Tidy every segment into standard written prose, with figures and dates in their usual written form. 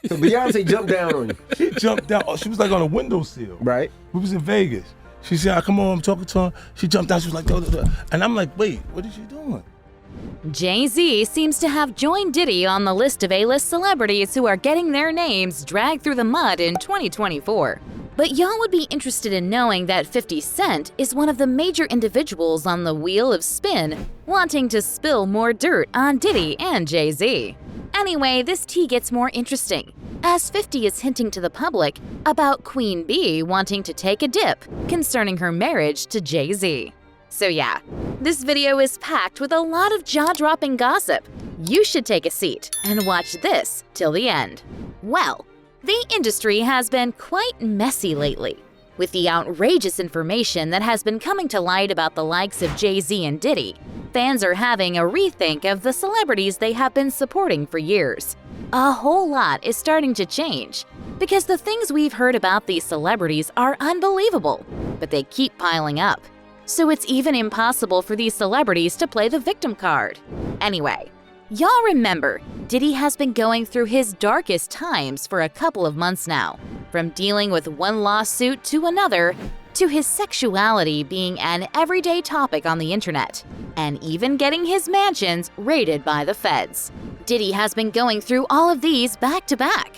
So Beyonce jumped down on you. She jumped down. Oh, she was like on a windowsill. Right. We was in Vegas. She said, come on, I'm talking to her. She jumped down. She was like, duh, duh, duh. And I'm like, wait, what is she doing? Jay Z seems to have joined Diddy on the list of A-list celebrities who are getting their names dragged through the mud in 2024. But y'all would be interested in knowing that 50 Cent is one of the major individuals on the wheel of spin wanting to spill more dirt on Diddy and Jay Z. Anyway, this tea gets more interesting, as 50 is hinting to the public about Queen Bee wanting to take a dip concerning her marriage to Jay Z. So yeah, this video is packed with a lot of jaw-dropping gossip. You should take a seat and watch this till the end. Well, the industry has been quite messy lately, with the outrageous information that has been coming to light about the likes of Jay Z and Diddy. Fans are having a rethink of the celebrities they have been supporting for years. A whole lot is starting to change, because the things we've heard about these celebrities are unbelievable, but they keep piling up. So it's even impossible for these celebrities to play the victim card. Anyway, y'all remember, Diddy has been going through his darkest times for a couple of months now, from dealing with one lawsuit to another, to his sexuality being an everyday topic on the internet, and even getting his mansions raided by the feds. Diddy has been going through all of these back to back.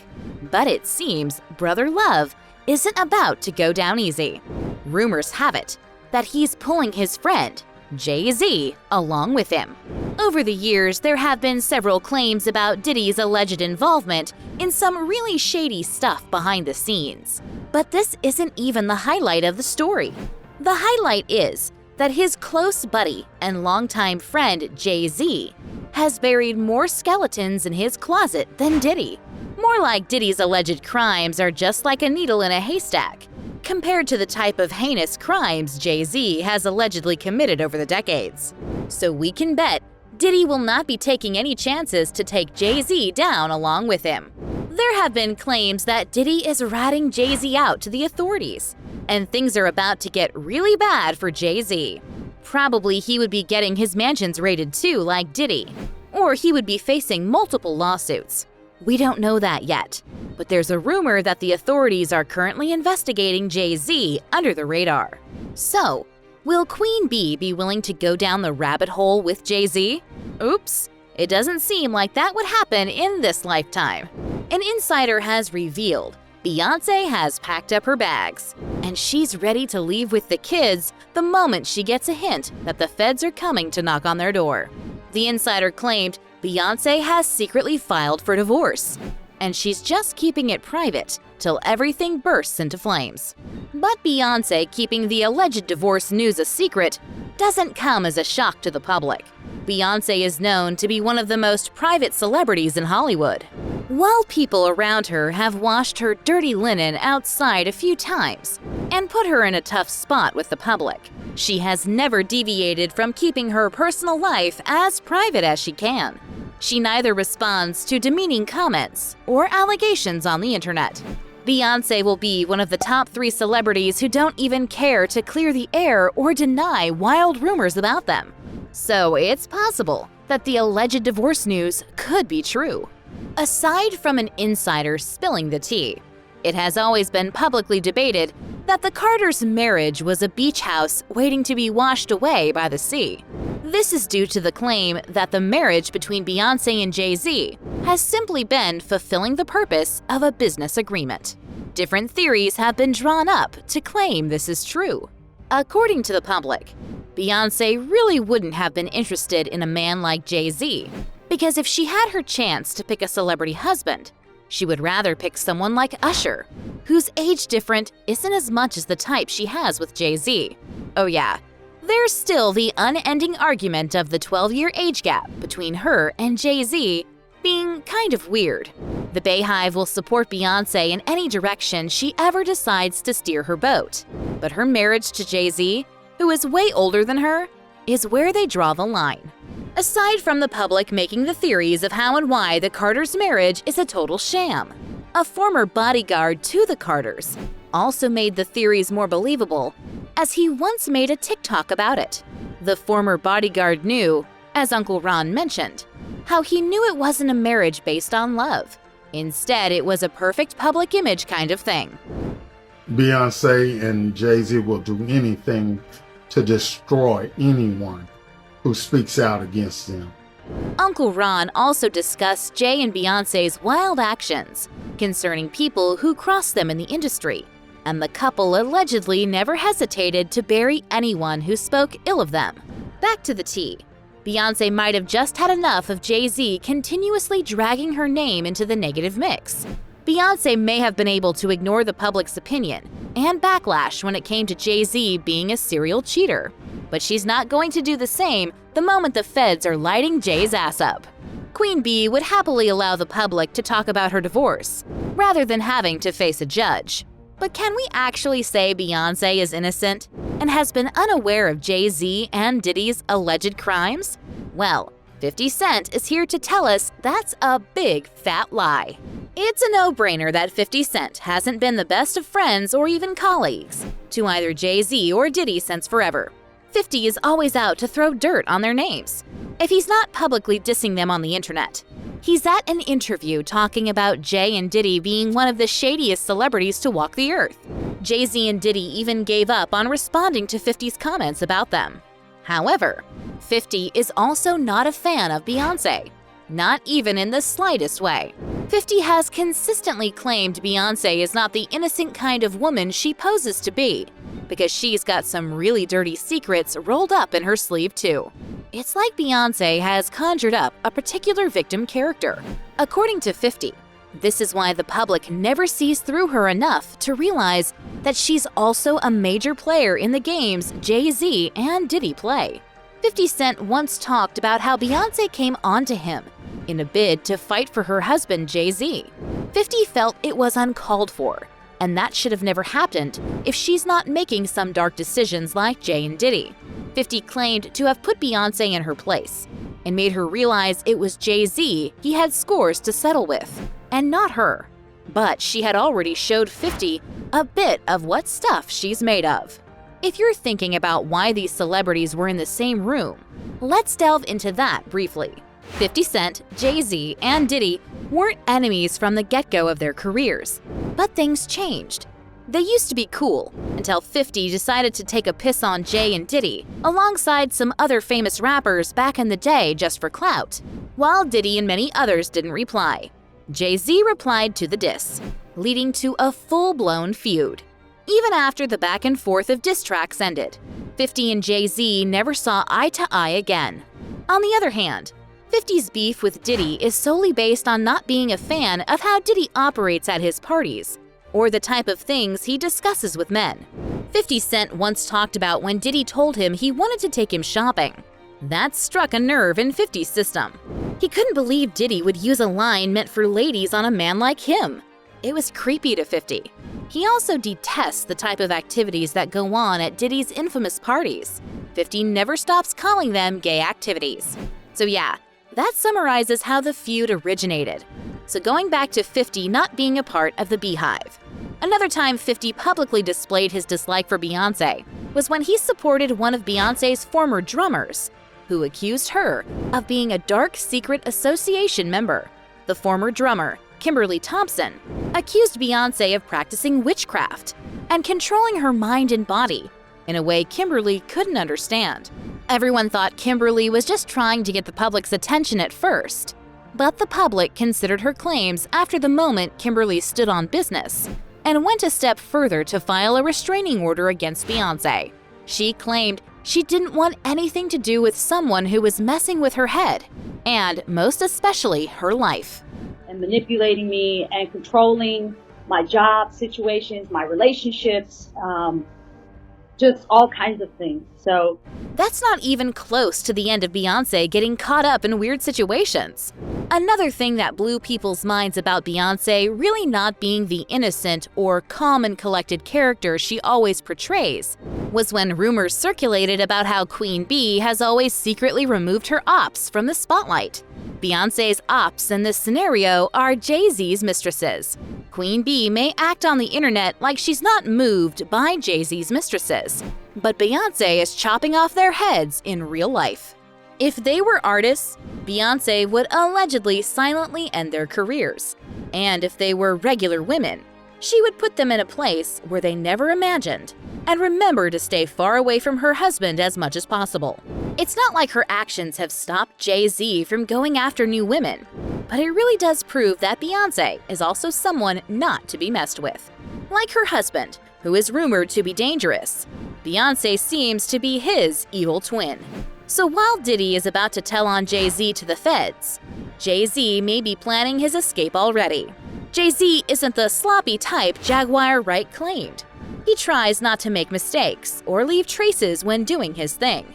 But it seems Brother Love isn't about to go down easy. Rumors have it that he's pulling his friend, Jay Z, along with him. Over the years, there have been several claims about Diddy's alleged involvement in some really shady stuff behind the scenes. But this isn't even the highlight of the story. The highlight is that his close buddy and longtime friend Jay Z has buried more skeletons in his closet than Diddy. More like Diddy's alleged crimes are just like a needle in a haystack, compared to the type of heinous crimes Jay Z has allegedly committed over the decades. So we can bet Diddy will not be taking any chances to take Jay Z down along with him. There have been claims that Diddy is ratting Jay Z out to the authorities, and things are about to get really bad for Jay Z. Probably he would be getting his mansions raided too, like Diddy, or he would be facing multiple lawsuits. We don't know that yet, but there's a rumor that the authorities are currently investigating Jay Z under the radar. So, will Queen Bee be willing to go down the rabbit hole with Jay Z? Oops, it doesn't seem like that would happen in this lifetime. An insider has revealed Beyonce has packed up her bags, and she's ready to leave with the kids the moment she gets a hint that the feds are coming to knock on their door. The insider claimed Beyonce has secretly filed for divorce, and she's just keeping it private till everything bursts into flames. But Beyonce keeping the alleged divorce news a secret doesn't come as a shock to the public. Beyonce is known to be one of the most private celebrities in Hollywood. While people around her have washed her dirty linen outside a few times and put her in a tough spot with the public, she has never deviated from keeping her personal life as private as she can. She neither responds to demeaning comments or allegations on the internet. Beyonce will be one of the top 3 celebrities who don't even care to clear the air or deny wild rumors about them. So it's possible that the alleged divorce news could be true. Aside from an insider spilling the tea, it has always been publicly debated that the Carters' marriage was a beach house waiting to be washed away by the sea. This is due to the claim that the marriage between Beyonce and Jay Z has simply been fulfilling the purpose of a business agreement. Different theories have been drawn up to claim this is true. According to the public, Beyonce really wouldn't have been interested in a man like Jay Z, because if she had her chance to pick a celebrity husband, she would rather pick someone like Usher, whose age difference isn't as much as the type she has with Jay Z. Oh yeah, there's still the unending argument of the 12-year age gap between her and Jay Z being kind of weird. The Bayhive will support Beyonce in any direction she ever decides to steer her boat, but her marriage to Jay Z, who is way older than her, is where they draw the line. Aside from the public making the theories of how and why the Carters' marriage is a total sham, a former bodyguard to the Carters also made the theories more believable, as he once made a TikTok about it. The former bodyguard knew, as Uncle Ron mentioned, how he knew it wasn't a marriage based on love. Instead, it was a perfect public image kind of thing. Beyonce and Jay Z will do anything to destroy anyone who speaks out against them. Uncle Ron also discussed Jay and Beyonce's wild actions concerning people who crossed them in the industry, and the couple allegedly never hesitated to bury anyone who spoke ill of them. Back to the tea. Beyonce might have just had enough of Jay Z continuously dragging her name into the negative mix. Beyonce may have been able to ignore the public's opinion and backlash when it came to Jay Z being a serial cheater, but she's not going to do the same the moment the feds are lighting Jay's ass up. Queen Bee would happily allow the public to talk about her divorce, rather than having to face a judge. But can we actually say Beyonce is innocent and has been unaware of Jay Z and Diddy's alleged crimes? Well, 50 Cent is here to tell us that's a big fat lie. It's a no-brainer that 50 Cent hasn't been the best of friends or even colleagues to either Jay Z or Diddy since forever. 50 is always out to throw dirt on their names, if he's not publicly dissing them on the internet. He's at an interview talking about Jay and Diddy being one of the shadiest celebrities to walk the earth. Jay Z and Diddy even gave up on responding to 50's comments about them. However, 50 is also not a fan of Beyonce, not even in the slightest way. 50 has consistently claimed Beyonce is not the innocent kind of woman she poses to be, because she's got some really dirty secrets rolled up in her sleeve too. It's like Beyonce has conjured up a particular victim character. According to 50, this is why the public never sees through her enough to realize that she's also a major player in the games Jay Z and Diddy play. 50 Cent once talked about how Beyonce came onto him in a bid to fight for her husband Jay Z. 50 felt it was uncalled for, and that should have never happened if she's not making some dark decisions like Jay and Diddy. 50 claimed to have put Beyonce in her place and made her realize it was Jay Z he had scores to settle with, and not her. But she had already showed 50 a bit of what stuff she's made of. If you're thinking about why these celebrities were in the same room, let's delve into that briefly. 50 Cent, Jay Z, and Diddy weren't enemies from the get-go of their careers, but things changed. They used to be cool until 50 decided to take a piss on Jay and Diddy alongside some other famous rappers back in the day just for clout, while Diddy and many others didn't reply. Jay Z replied to the diss, leading to a full-blown feud. Even after the back and forth of diss tracks ended, 50 and Jay Z never saw eye to eye again. On the other hand, 50's beef with Diddy is solely based on not being a fan of how Diddy operates at his parties, or the type of things he discusses with men. 50 Cent once talked about when Diddy told him he wanted to take him shopping. That struck a nerve in 50's system. He couldn't believe Diddy would use a line meant for ladies on a man like him. It was creepy to 50. He also detests the type of activities that go on at Diddy's infamous parties. 50 never stops calling them gay activities. So yeah, that summarizes how the feud originated. So going back to 50 not being a part of the Beehive. Another time 50 publicly displayed his dislike for Beyonce was when he supported one of Beyonce's former drummers, who accused her of being a dark secret association member. The former drummer, Kimberly Thompson, accused Beyonce of practicing witchcraft and controlling her mind and body in a way Kimberly couldn't understand. Everyone thought Kimberly was just trying to get the public's attention at first, but the public considered her claims after the moment Kimberly stood on business and went a step further to file a restraining order against Beyonce. She claimed she didn't want anything to do with someone who was messing with her head, and most especially her life. And manipulating me and controlling my job situations, my relationships, just all kinds of things. So that's not even close to the end of Beyonce getting caught up in weird situations. Another thing that blew people's minds about Beyonce really not being the innocent or calm and collected character she always portrays was when rumors circulated about how Queen Bee has always secretly removed her ops from the spotlight. Beyonce's ops in this scenario are Jay Z's mistresses. Queen Bee may act on the internet like she's not moved by Jay Z's mistresses, but Beyonce is chopping off their heads in real life. If they were artists, Beyonce would allegedly silently end their careers. And if they were regular women, she would put them in a place where they never imagined and remember to stay far away from her husband as much as possible. It's not like her actions have stopped Jay Z from going after new women, but it really does prove that Beyonce is also someone not to be messed with. Like her husband, who is rumored to be dangerous, Beyonce seems to be his evil twin. So while Diddy is about to tell on Jay Z to the feds, Jay Z may be planning his escape already. Jay Z isn't the sloppy type Jaguar Wright claimed. He tries not to make mistakes or leave traces when doing his thing.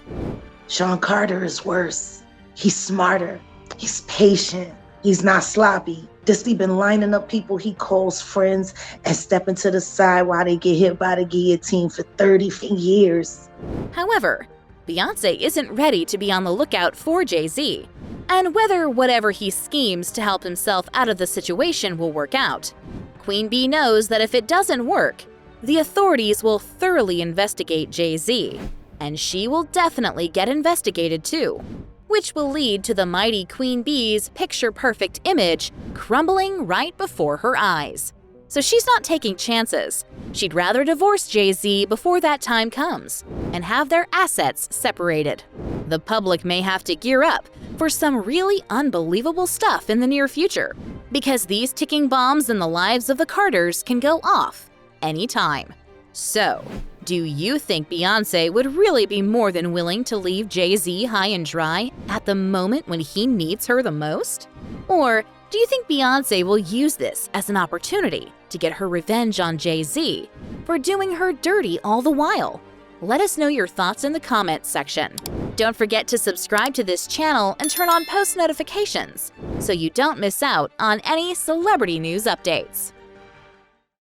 Sean Carter is worse. He's smarter. He's patient. He's not sloppy. Diddy been lining up people he calls friends and stepping to the side while they get hit by the guillotine for 30 years. However, Beyonce isn't ready to be on the lookout for Jay Z, and whether whatever he schemes to help himself out of the situation will work out. Queen Bee knows that if it doesn't work, the authorities will thoroughly investigate Jay Z, and she will definitely get investigated too, which will lead to the mighty Queen Bee's picture-perfect image crumbling right before her eyes. So she's not taking chances. She'd rather divorce Jay Z before that time comes and have their assets separated. The public may have to gear up for some really unbelievable stuff in the near future, because these ticking bombs in the lives of the Carters can go off anytime. So, do you think Beyonce would really be more than willing to leave Jay Z high and dry at the moment when he needs her the most? Or do you think Beyonce will use this as an opportunity to get her revenge on Jay Z for doing her dirty all the while? Let us know your thoughts in the comments section. Don't forget to subscribe to this channel and turn on post notifications so you don't miss out on any celebrity news updates.